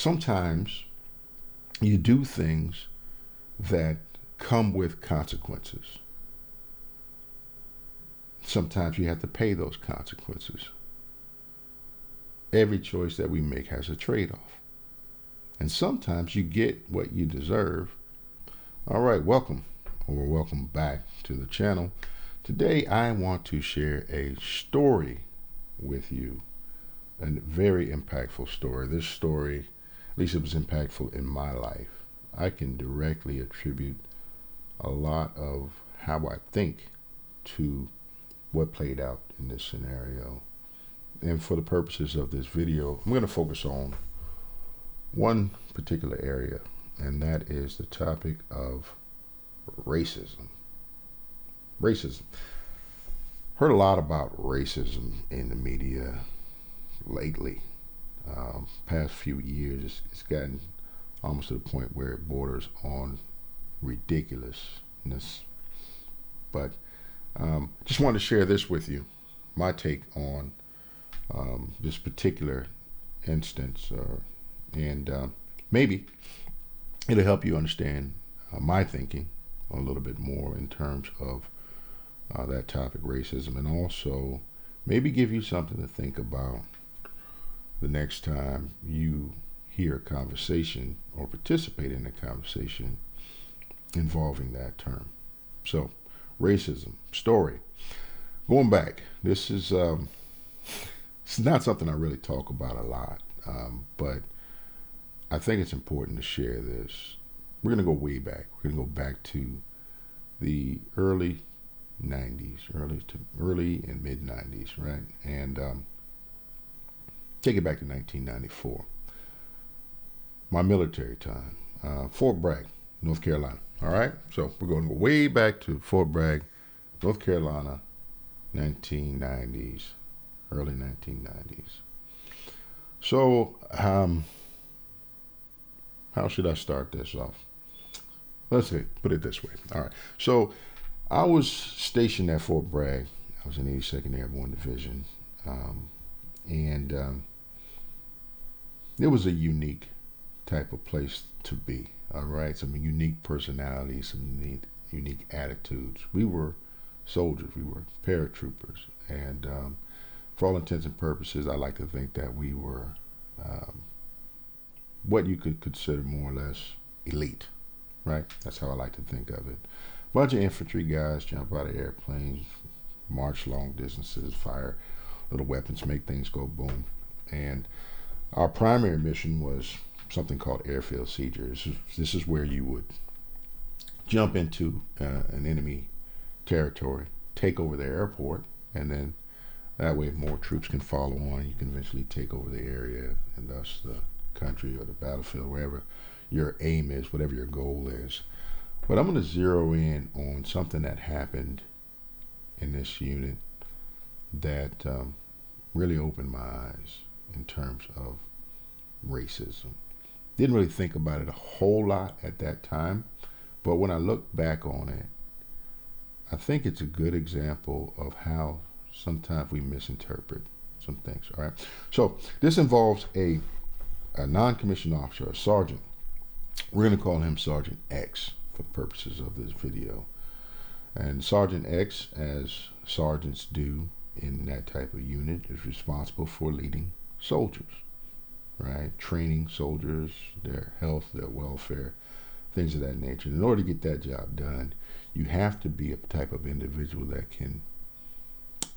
sometimes you do things that come with consequences. Sometimes you have to pay those consequences. Every choice that we make has a trade-off. And sometimes you get what you deserve. All right, welcome back to the channel. Today I want to share a story with you, a very impactful story. This story, at least it was impactful in my life. I can directly attribute a lot of how I think to what played out in this scenario. And for the purposes of this video, I'm going to focus on one particular area, and that is the topic of racism. Racism. Heard a lot about racism in the media lately. Past few years, it's gotten almost to the point where it borders on ridiculousness. But just wanted to share this with you, my take on this particular instance, and maybe it'll help you understand my thinking a little bit more in terms of that topic, racism, and also maybe give you something to think about the next time you hear a conversation or participate in a conversation involving that term. So, racism story. Going back, this is it's not something I really talk about a lot, but I think it's important to share this. We're going to go way back. We're going to go back to the early 90s, early and mid 90s, right? And take it back to 1994. My military time, Fort Bragg, North Carolina. All right, so we're going to go way back to Fort Bragg, North Carolina, 1990s, early 1990s. So, how should I start this off? Let's put it this way. All right. So, I was stationed at Fort Bragg. I was in the 82nd Airborne Division, and it was a unique type of place to be. All right, some unique personalities, some unique attitudes. We were soldiers. We were paratroopers, and for all intents and purposes, I like to think that we were what you could consider more or less elite, right? That's how I like to think of it. Bunch of infantry guys jump out of airplanes, march long distances, fire little weapons, make things go boom. And our primary mission was something called airfield seizure. This is where you would jump into an enemy territory, take over the airport, and then that way more troops can follow on. You can eventually take over the area and thus the country or the battlefield, wherever your aim is, whatever your goal is. But I'm going to zero in on something that happened in this unit that really opened my eyes in terms of racism. Didn't really think about it a whole lot at that time, but when I look back on it, I think it's a good example of how sometimes we misinterpret some things. All right. So this involves a non-commissioned officer, a sergeant. We're going to call him Sergeant X for the purposes of this video. And Sergeant X, as sergeants do in that type of unit, is responsible for leading soldiers, right? Training soldiers, their health, their welfare, things of that nature. In order to get that job done, you have to be a type of individual that can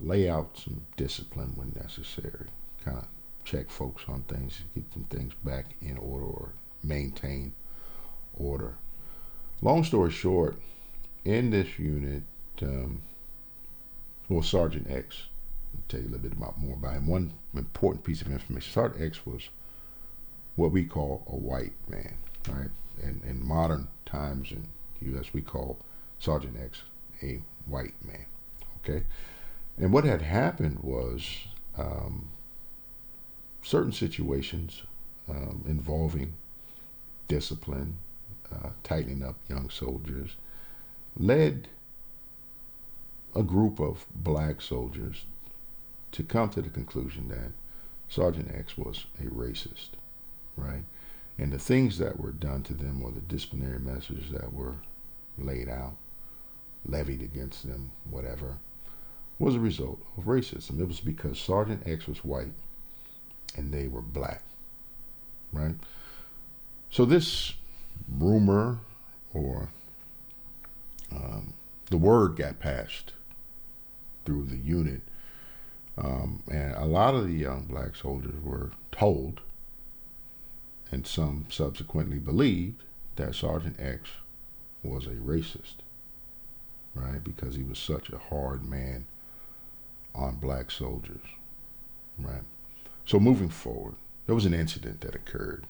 lay out some discipline when necessary, kind of check folks on things, get some things back in order or maintain order. Long story short, in this unit, Sergeant X, I'll tell you a little bit more about him. One important piece of information, Sergeant X was what we call a white man, right? And in modern times in the U.S., we call Sergeant X a white man, okay? And what had happened was certain situations involving discipline, tightening up young soldiers, led a group of black soldiers to come to the conclusion that Sergeant X was a racist, right? And the things that were done to them, or the disciplinary measures that were laid out, levied against them, whatever, was a result of racism. It was because Sergeant X was white and they were black, right? So this rumor, or the word got passed through the unit, and a lot of the young black soldiers were told, and some subsequently believed, that Sergeant X was a racist, right? Because he was such a hard man on black soldiers, right? So moving forward, there was an incident that occurred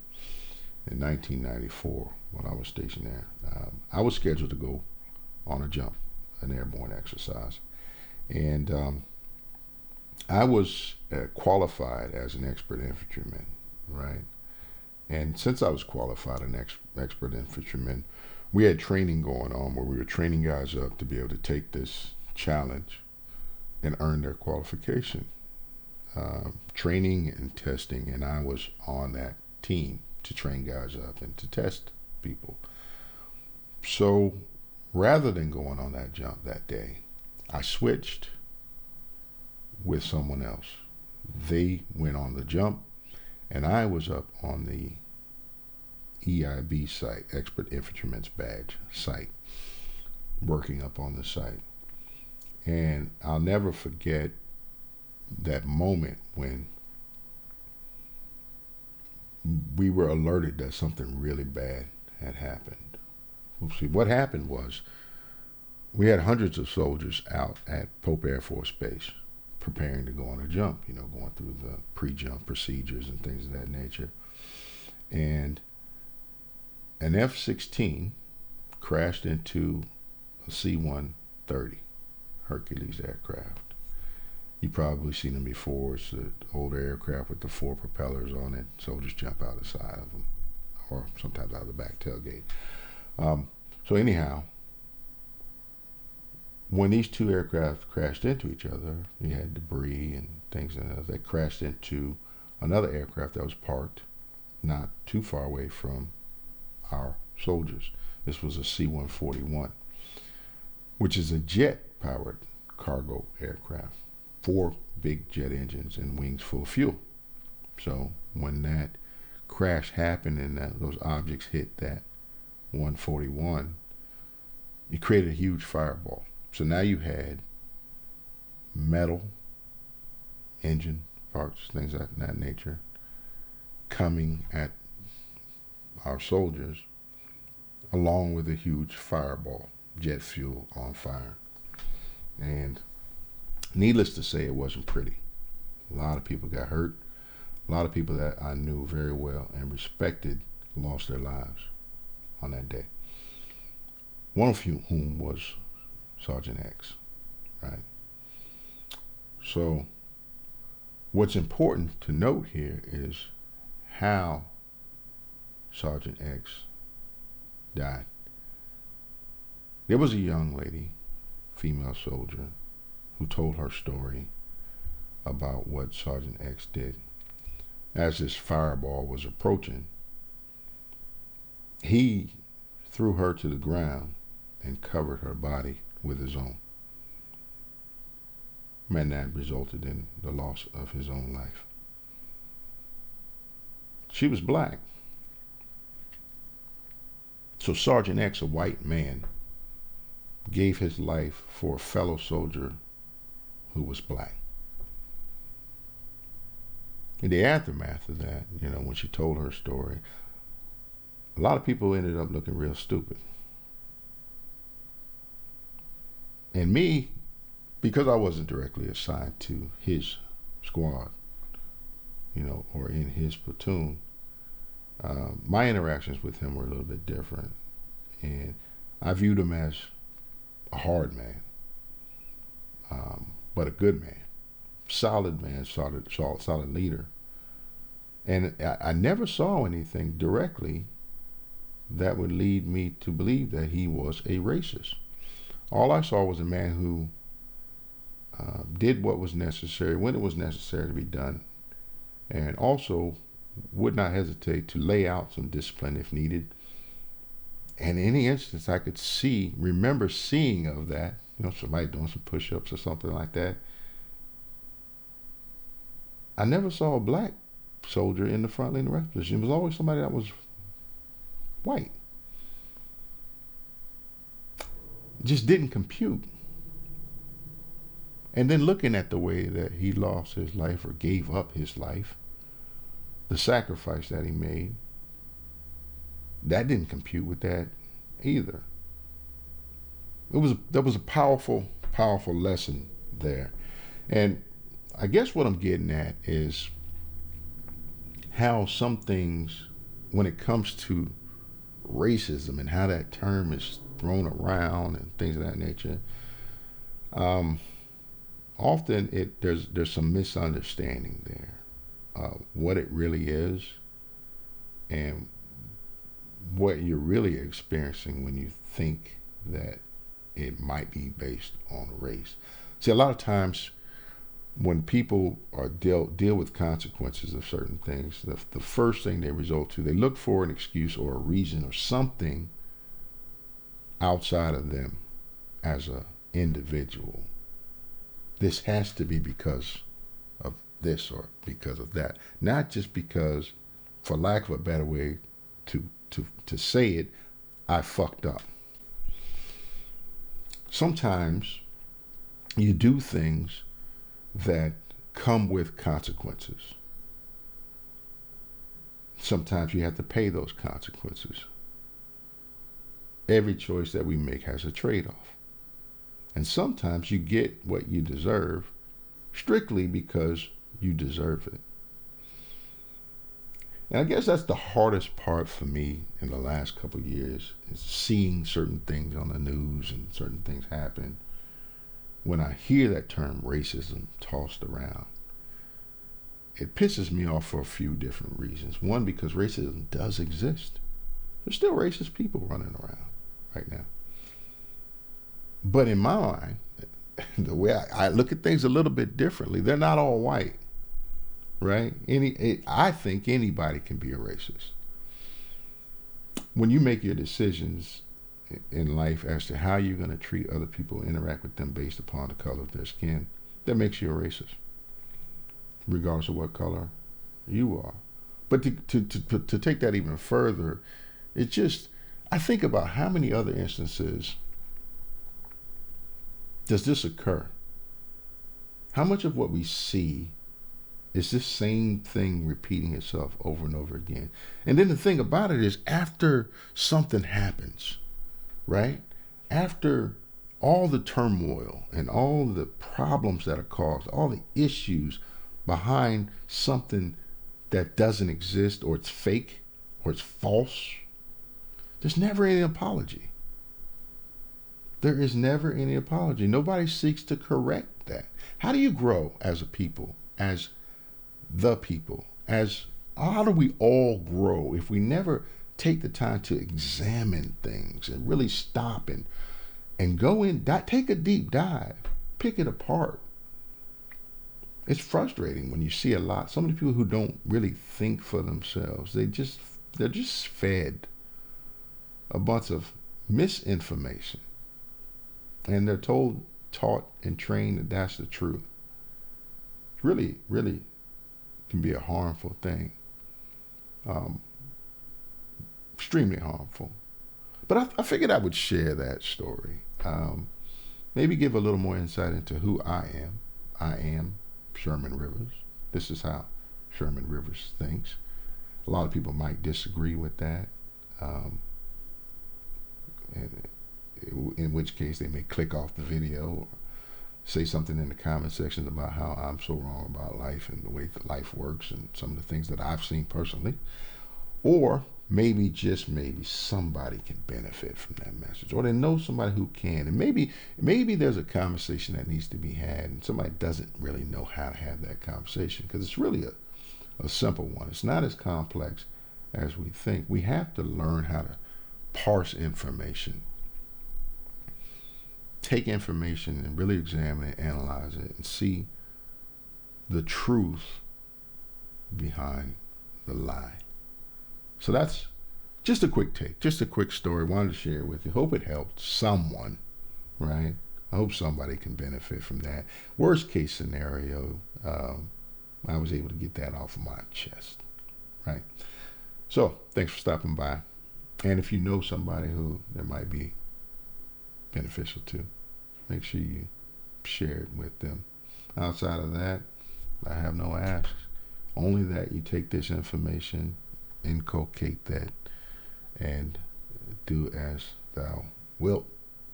in 1994 when I was stationed there. I was scheduled to go on a jump, an airborne exercise, and I was qualified as an expert infantryman, right? And since I was qualified an expert infantryman, we had training going on where we were training guys up to be able to take this challenge and earn their qualification. Training and testing, and I was on that team to train guys up and to test people. So rather than going on that jump that day, I switched with someone else. They went on the jump, and I was up on the EIB site, Expert Infantryman's Badge site, working up on the site. And I'll never forget that moment when we were alerted that something really bad had happened. See, what happened was we had hundreds of soldiers out at Pope Air Force Base preparing to go on a jump, going through the pre-jump procedures and things of that nature. And an F-16 crashed into a C-130 Hercules aircraft. You've probably seen them before. It's an older aircraft with the 4 propellers on it. Soldiers jump out the side of them, or sometimes out of the back tailgate. So anyhow, when these two aircraft crashed into each other, you had debris and things that crashed into another aircraft that was parked not too far away from our soldiers. This was a C-141, which is a jet-powered cargo aircraft. 4 big jet engines and wings full of fuel. So when that crash happened and those objects hit that 141, it created a huge fireball. So now you had metal, engine parts, things of that nature, coming at our soldiers, along with a huge fireball, jet fuel on fire. And needless to say, it wasn't pretty. A lot of people got hurt. A lot of people that I knew very well and respected lost their lives on that day. One of whom was Sergeant X, right? So what's important to note here is how Sergeant X died. There was a young lady, female soldier, who told her story about what Sergeant X did. As this fireball was approaching, he threw her to the ground and covered her body with his own. And that resulted in the loss of his own life. She was black. So Sergeant X, a white man, gave his life for a fellow soldier who was black. In the aftermath of that, when she told her story, a lot of people ended up looking real stupid. And me, because I wasn't directly assigned to his squad, or in his platoon, my interactions with him were a little bit different. And I viewed him as a hard man, but a good man, solid man, solid leader. And I never saw anything directly that would lead me to believe that he was a racist. All I saw was a man who did what was necessary when it was necessary to be done, and also would not hesitate to lay out some discipline if needed. And in any instance I could remember seeing of that, somebody doing some push-ups or something like that, I never saw a black soldier in the front line of rest position. It was always somebody that was white. Just didn't compute. And then looking at the way that he lost his life or gave up his life, the sacrifice that he made, that didn't compute with that either. There was a powerful lesson there. And I guess what I'm getting at is how some things, when it comes to racism and how that term is thrown around and things of that nature, often there's some misunderstanding there, what it really is and what you're really experiencing when you think that it might be based on race. See, a lot of times when people deal with consequences of certain things, the first thing they resort to, they look for an excuse or a reason or something outside of them as an individual. This has to be because of this or because of that. Not just because, for lack of a better way to say it, I fucked up. Sometimes you do things that come with consequences. Sometimes you have to pay those consequences. Every choice that we make has a trade-off. And sometimes you get what you deserve strictly because you deserve it. And I guess that's the hardest part for me in the last couple of years, is seeing certain things on the news and certain things happen. When I hear that term racism tossed around, it pisses me off for a few different reasons. One, because racism does exist. There's still racist people running around right now. But in my mind, the way I look at things a little bit differently, they're not all white, right? I think anybody can be a racist. When you make your decisions in life as to how you're going to treat other people, interact with them based upon the color of their skin, that makes you a racist, regardless of what color you are. But to take that even further, I think about how many other instances does this occur? How much of what we see is this same thing repeating itself over and over again? And then the thing about it is, after something happens, right? After all the turmoil and all the problems that are caused, all the issues behind something that doesn't exist, or it's fake, or it's false, there's never any apology. There is never any apology. Nobody seeks to correct that. How do you grow as a people, as the people? How do we all grow if we never take the time to examine things and really stop and go in, take a deep dive, pick it apart? It's frustrating when you see so many people who don't really think for themselves. They're just fed a bunch of misinformation. And they're taught, and trained that that's the truth. It really, really can be a harmful thing. Extremely harmful. But I figured I would share that story. Maybe give a little more insight into who I am. I am Sherman Rivers. This is how Sherman Rivers thinks. A lot of people might disagree with that. In which case they may click off the video or say something in the comment section about how I'm so wrong about life and the way that life works and some of the things that I've seen personally. Or maybe, just maybe, somebody can benefit from that message, or they know somebody who can. And maybe there's a conversation that needs to be had and somebody doesn't really know how to have that conversation, because it's really a simple one. It's not as complex as we think. We have to learn how to parse information. Take information and really examine it, analyze it, and see the truth behind the lie. So that's just a quick take, just a quick story. Wanted to share it with you. Hope it helped someone, right? I hope somebody can benefit from that. Worst case scenario, I was able to get that off of my chest, right? So thanks for stopping by. And if you know somebody who that might be beneficial to, make sure you share it with them. Outside of that, I have no asks. Only that you take this information, inculcate that, and do as thou wilt.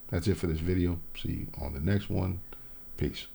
That's it for this video. See you on the next one. Peace.